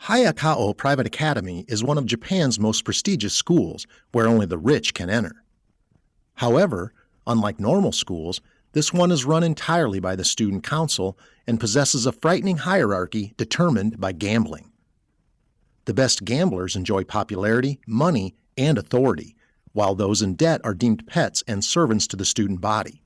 Hyakkaou Private Academy is one of Japan's most prestigious schools where only the rich can enter. However, unlike normal schools, this one is run entirely by the student council and possesses a frightening hierarchy determined by gambling. The best gamblers enjoy popularity, money, and authority, while those in debt are deemed pets and servants to the student body.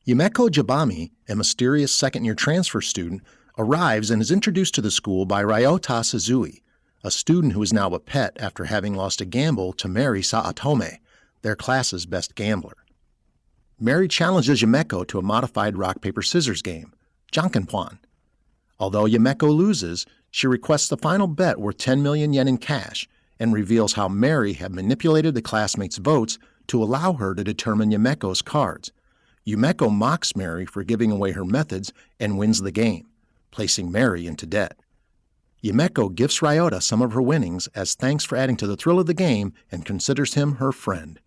Yumeko Jabami, a mysterious second-year transfer student, arrives and is introduced to the school by Ryota Suzui, a student who is now a pet after having lost a gamble to Mary Saotome, their class's best gambler. Mary challenges Yumeko to a modified rock-paper-scissors game, Jankenpon. Although Yumeko loses, she requests the final bet worth 10 million yen in cash and reveals how Mary had manipulated the classmates' votes to allow her to determine Yumeko's cards. Yumeko mocks Mary for giving away her methods and wins the game, placing Mary into debt. Yumeko gifts Ryota some of her winnings as thanks for adding to the thrill of the game and considers him her friend.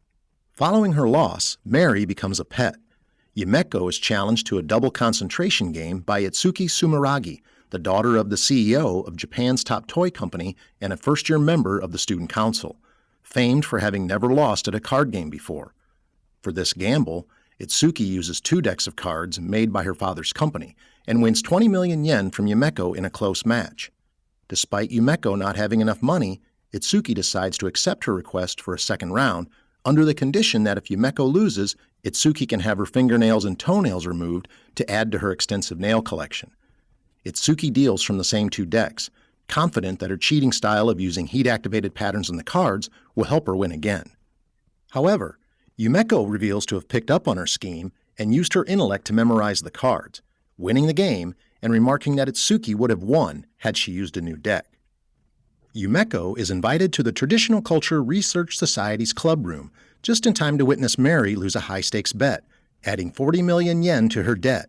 Following her loss, Mary becomes a pet. Yumeko is challenged to a double concentration game by Itsuki Sumeragi, the daughter of the CEO of Japan's top toy company and a first-year member of the student council, famed for having never lost at a card game before. For this gamble, Itsuki uses 2 decks of cards made by her father's company and wins 20 million yen from Yumeko in a close match. Despite Yumeko not having enough money, Itsuki decides to accept her request for a second round under the condition that if Yumeko loses, Itsuki can have her fingernails and toenails removed to add to her extensive nail collection. Itsuki deals from the same 2 decks, confident that her cheating style of using heat-activated patterns in the cards will help her win again. However, Yumeko reveals to have picked up on her scheme and used her intellect to memorize the cards, winning the game and remarking that Itsuki would have won had she used a new deck. Yumeko is invited to the Traditional Culture Research Society's club room just in time to witness Mary lose a high-stakes bet, adding 40 million yen to her debt.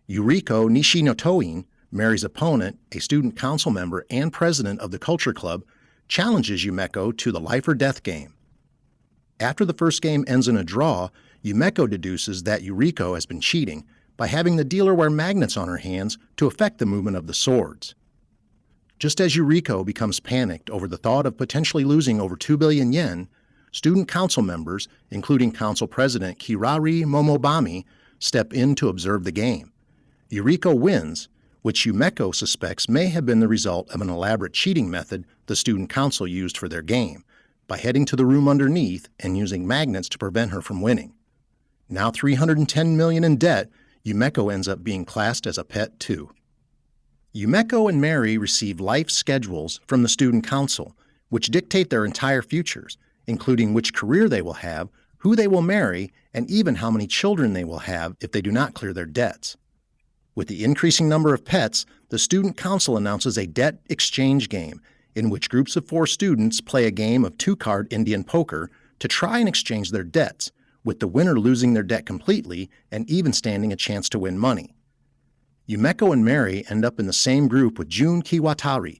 Yuriko Nishinotoin, Mary's opponent, a student council member and president of the Culture Club, challenges Yumeko to the life-or-death game. After the first game ends in a draw, Yumeko deduces that Yuriko has been cheating by having the dealer wear magnets on her hands to affect the movement of the swords. Just as Yuriko becomes panicked over the thought of potentially losing over 2 billion yen, student council members, including council president Kirari Momobami, step in to observe the game. Yuriko wins, which Yumeko suspects may have been the result of an elaborate cheating method the student council used for their game, by heading to the room underneath and using magnets to prevent her from winning. Now 310 million in debt, Yumeko ends up being classed as a pet too. Yumeko and Mary receive life schedules from the student council, which dictate their entire futures, including which career they will have, who they will marry, and even how many children they will have if they do not clear their debts. With the increasing number of pets, the student council announces a debt exchange game in which groups of 4 students play a game of 2-card Indian poker to try and exchange their debts, with the winner losing their debt completely and even standing a chance to win money. Yumeko and Mary end up in the same group with Jun Kiwatari,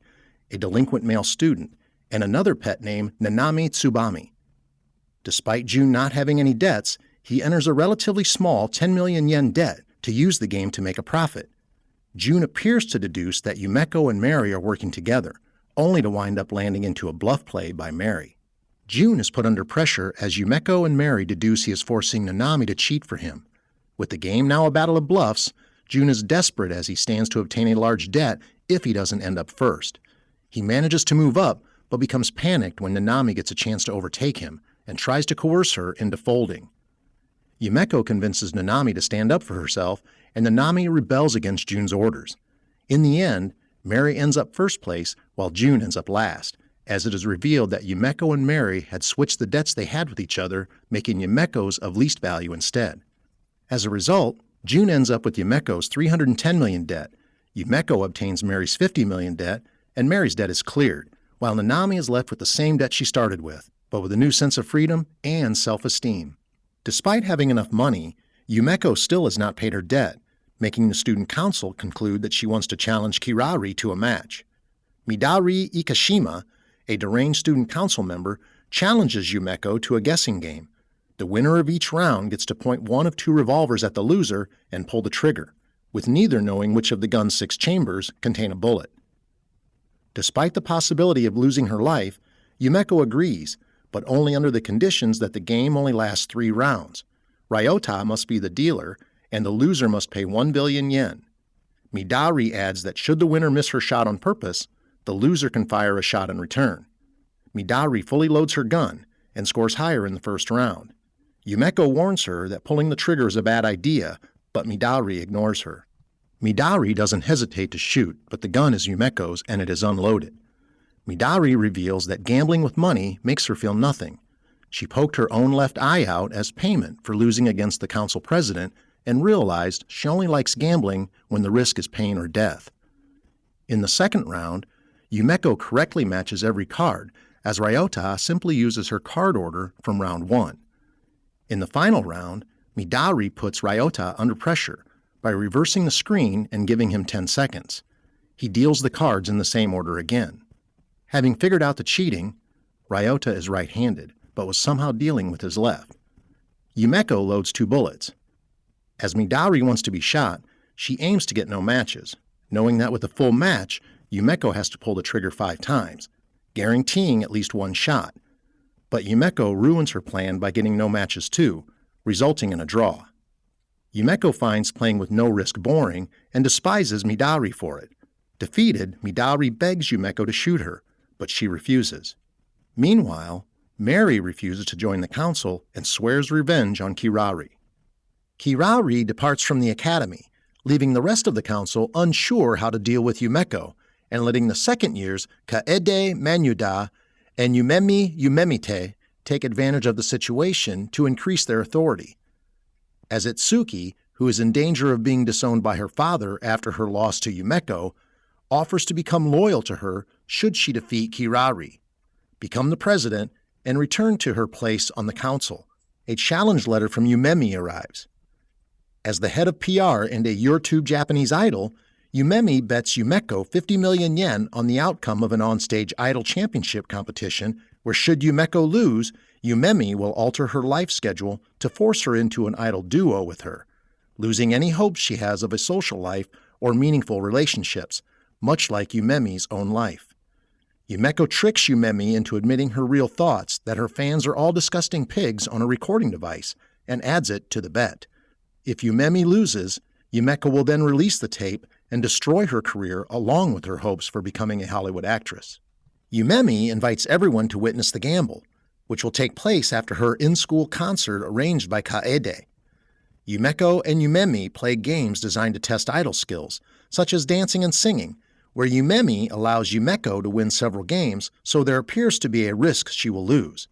a delinquent male student, and another pet named Nanami Tsubami. Despite Jun not having any debts, he enters a relatively small 10 million yen debt to use the game to make a profit. Jun appears to deduce that Yumeko and Mary are working together, only to wind up landing into a bluff play by Mary. Jun is put under pressure as Yumeko and Mary deduce he is forcing Nanami to cheat for him. With the game now a battle of bluffs, Jun is desperate as he stands to obtain a large debt if he doesn't end up first. He manages to move up, but becomes panicked when Nanami gets a chance to overtake him and tries to coerce her into folding. Yumeko convinces Nanami to stand up for herself, and Nanami rebels against Jun's orders. In the end, Mary ends up first place while Jun ends up last, as it is revealed that Yumeko and Mary had switched the debts they had with each other, making Yumeko's of least value instead. As a result, Jun ends up with Yumeko's 310 million debt, Yumeko obtains Mary's 50 million debt, and Mary's debt is cleared, while Nanami is left with the same debt she started with, but with a new sense of freedom and self-esteem. Despite having enough money, Yumeko still has not paid her debt, making the student council conclude that she wants to challenge Kirari to a match. Midari Ikashima, a deranged student council member, challenges Yumeko to a guessing game. The winner of each round gets to point 1 of 2 revolvers at the loser and pull the trigger, with neither knowing which of the gun's 6 chambers contain a bullet. Despite the possibility of losing her life, Yumeko agrees, but only under the conditions that the game only lasts 3 rounds. Ryota must be the dealer, and the loser must pay 1 billion yen. Midari adds that should the winner miss her shot on purpose, the loser can fire a shot in return. Midari fully loads her gun and scores higher in the first round. Yumeko warns her that pulling the trigger is a bad idea, but Midari ignores her. Midari doesn't hesitate to shoot, but the gun is Yumeko's and it is unloaded. Midari reveals that gambling with money makes her feel nothing. She poked her own left eye out as payment for losing against the council president and realized she only likes gambling when the risk is pain or death. In the second round, Yumeko correctly matches every card, as Ryota simply uses her card order from round 1. In the final round, Midari puts Ryota under pressure by reversing the screen and giving him 10 seconds. He deals the cards in the same order again. Having figured out the cheating, Ryota is right-handed, but was somehow dealing with his left. Yumeko loads 2 bullets. As Midari wants to be shot, she aims to get no matches, knowing that with a full match, Yumeko has to pull the trigger 5 times, guaranteeing at least 1 shot. But Yumeko ruins her plan by getting no matches too, resulting in a draw. Yumeko finds playing with no risk boring and despises Midari for it. Defeated, Midari begs Yumeko to shoot her, but she refuses. Meanwhile, Mary refuses to join the council and swears revenge on Kirari. Kirari departs from the academy, leaving the rest of the council unsure how to deal with Yumeko, and letting the second years Kaede Manyuda and Yumemi Yumemite take advantage of the situation to increase their authority. As Itsuki, who is in danger of being disowned by her father after her loss to Yumeko, offers to become loyal to her should she defeat Kirari, become the president, and return to her place on the council. A challenge letter from Yumemi arrives. As the head of PR and a YouTube Japanese idol, Yumemi bets Yumeko 50 million yen on the outcome of an onstage idol championship competition where should Yumeko lose, Yumemi will alter her life schedule to force her into an idol duo with her, losing any hopes she has of a social life or meaningful relationships, much like Yumemi's own life. Yumeko tricks Yumemi into admitting her real thoughts that her fans are all disgusting pigs on a recording device and adds it to the bet. If Yumemi loses, Yumeko will then release the tape and destroy her career along with her hopes for becoming a Hollywood actress. Yumemi invites everyone to witness the gamble, which will take place after her in-school concert arranged by Kaede. Yumeko and Yumemi play games designed to test idol skills, such as dancing and singing, where Yumemi allows Yumeko to win several games, so there appears to be a risk she will lose.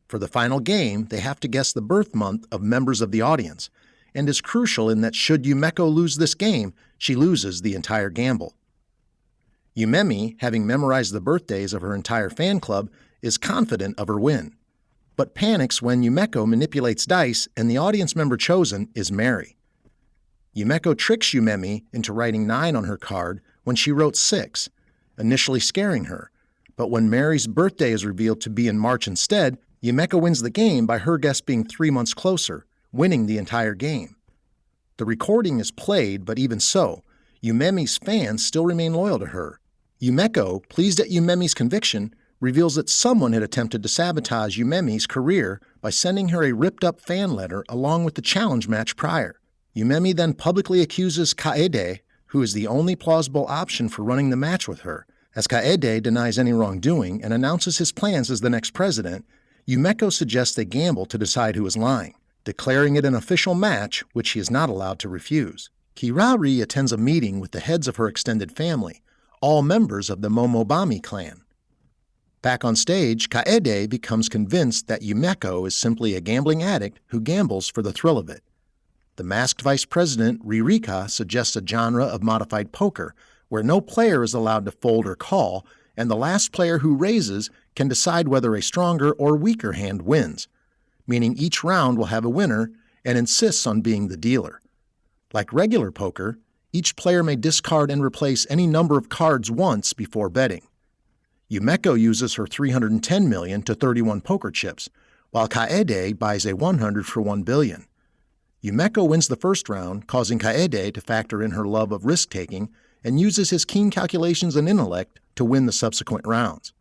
For the final game, they have to guess the birth month of members of the audience, and is crucial in that should Yumeko lose this game, she loses the entire gamble. Yumemi, having memorized the birthdays of her entire fan club, is confident of her win, but panics when Yumeko manipulates dice and the audience member chosen is Mary. Yumeko tricks Yumemi into writing 9 on her card when she wrote 6, initially scaring her, but when Mary's birthday is revealed to be in March instead, Yumeko wins the game by her guess being 3 months closer, winning the entire game. The recording is played, but even so, Yumemi's fans still remain loyal to her. Yumeko, pleased at Yumemi's conviction, reveals that someone had attempted to sabotage Yumemi's career by sending her a ripped-up fan letter along with the challenge match prior. Yumemi then publicly accuses Kaede, who is the only plausible option for running the match with her. As Kaede denies any wrongdoing and announces his plans as the next president, Yumeko suggests they gamble to decide who is lying, declaring it an official match which he is not allowed to refuse. Kirari attends a meeting with the heads of her extended family, all members of the Momobami clan. Back on stage, Kaede becomes convinced that Yumeko is simply a gambling addict who gambles for the thrill of it. The masked vice president, Ririka, suggests a genre of modified poker where no player is allowed to fold or call, and the last player who raises can decide whether a stronger or weaker hand wins, meaning each round will have a winner, and insists on being the dealer. Like regular poker, each player may discard and replace any number of cards once before betting. Yumeko uses her 310 million to 31 poker chips, while Kaede buys a 100 for 1 billion. Yumeko wins the first round, causing Kaede to factor in her love of risk-taking, and uses his keen calculations and intellect to win the subsequent rounds.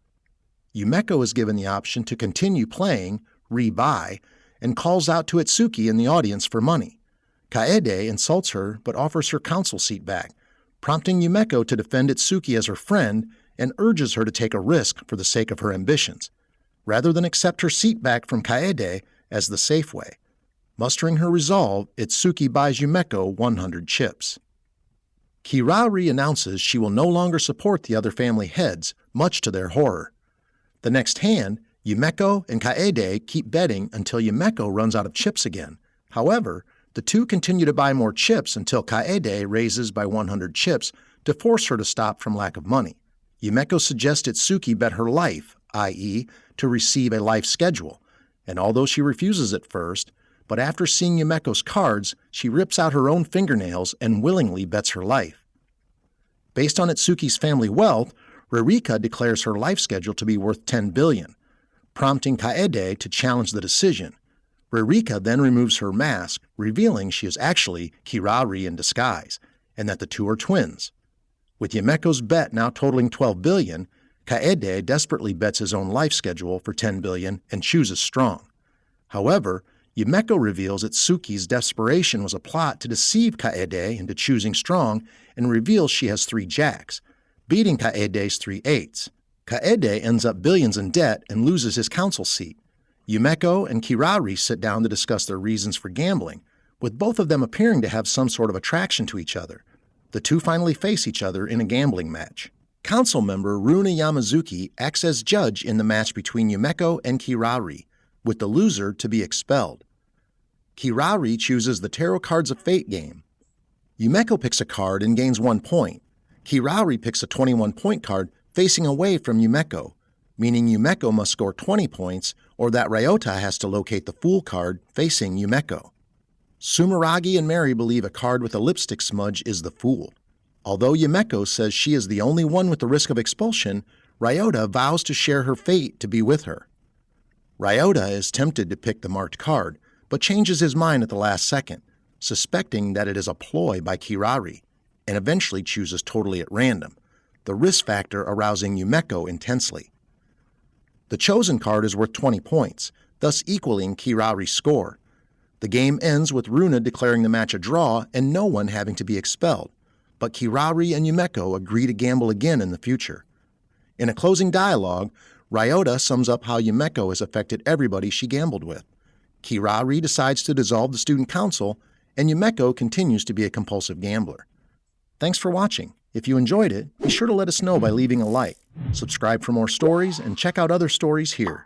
Yumeko is given the option to continue playing, rebuy, and calls out to Itsuki in the audience for money. Kaede insults her but offers her counsel seat back, prompting Yumeko to defend Itsuki as her friend and urges her to take a risk for the sake of her ambitions, rather than accept her seat back from Kaede as the safe way. Mustering her resolve, Itsuki buys Yumeko 100 chips. Kirari announces she will no longer support the other family heads, much to their horror. The next hand, Yumeko and Kaede keep betting until Yumeko runs out of chips again. However, the two continue to buy more chips until Kaede raises by 100 chips to force her to stop from lack of money. Yumeko suggests Itsuki bet her life, i.e., to receive a life schedule, and although she refuses at first, but after seeing Yumeko's cards, she rips out her own fingernails and willingly bets her life. Based on Itsuki's family wealth, Ririka declares her life schedule to be worth 10 billion, prompting Kaede to challenge the decision. Ririka then removes her mask, revealing she is actually Kirari in disguise, and that the two are twins. With Yumeko's bet now totaling 12 billion, Kaede desperately bets his own life schedule for 10 billion and chooses strong. However, Yumeko reveals Itsuki's desperation was a plot to deceive Kaede into choosing strong and reveals she has 3 jacks, beating Kaede's 3 eights. Kaede ends up billions in debt and loses his council seat. Yumeko and Kirari sit down to discuss their reasons for gambling, with both of them appearing to have some sort of attraction to each other. The two finally face each other in a gambling match. Council member Runa Yamazuki acts as judge in the match between Yumeko and Kirari, with the loser to be expelled. Kirari chooses the Tarot Cards of Fate game. Yumeko picks a card and gains 1 point. Kirari picks a 21-point card facing away from Yumeko, meaning Yumeko must score 20 points or that Ryota has to locate the Fool card facing Yumeko. Sumeragi and Mary believe a card with a lipstick smudge is the Fool. Although Yumeko says she is the only one with the risk of expulsion, Ryota vows to share her fate to be with her. Ryota is tempted to pick the marked card, but changes his mind at the last second, suspecting that it is a ploy by Kirari, and eventually chooses totally at random, the risk factor arousing Yumeko intensely. The chosen card is worth 20 points, thus equaling Kirari's score. The game ends with Runa declaring the match a draw and no one having to be expelled, but Kirari and Yumeko agree to gamble again in the future. In a closing dialogue, Ryota sums up how Yumeko has affected everybody she gambled with. Kirari decides to dissolve the student council, and Yumeko continues to be a compulsive gambler. Thanks for watching. If you enjoyed it, be sure to let us know by leaving a like, subscribe for more stories, and check out other stories here.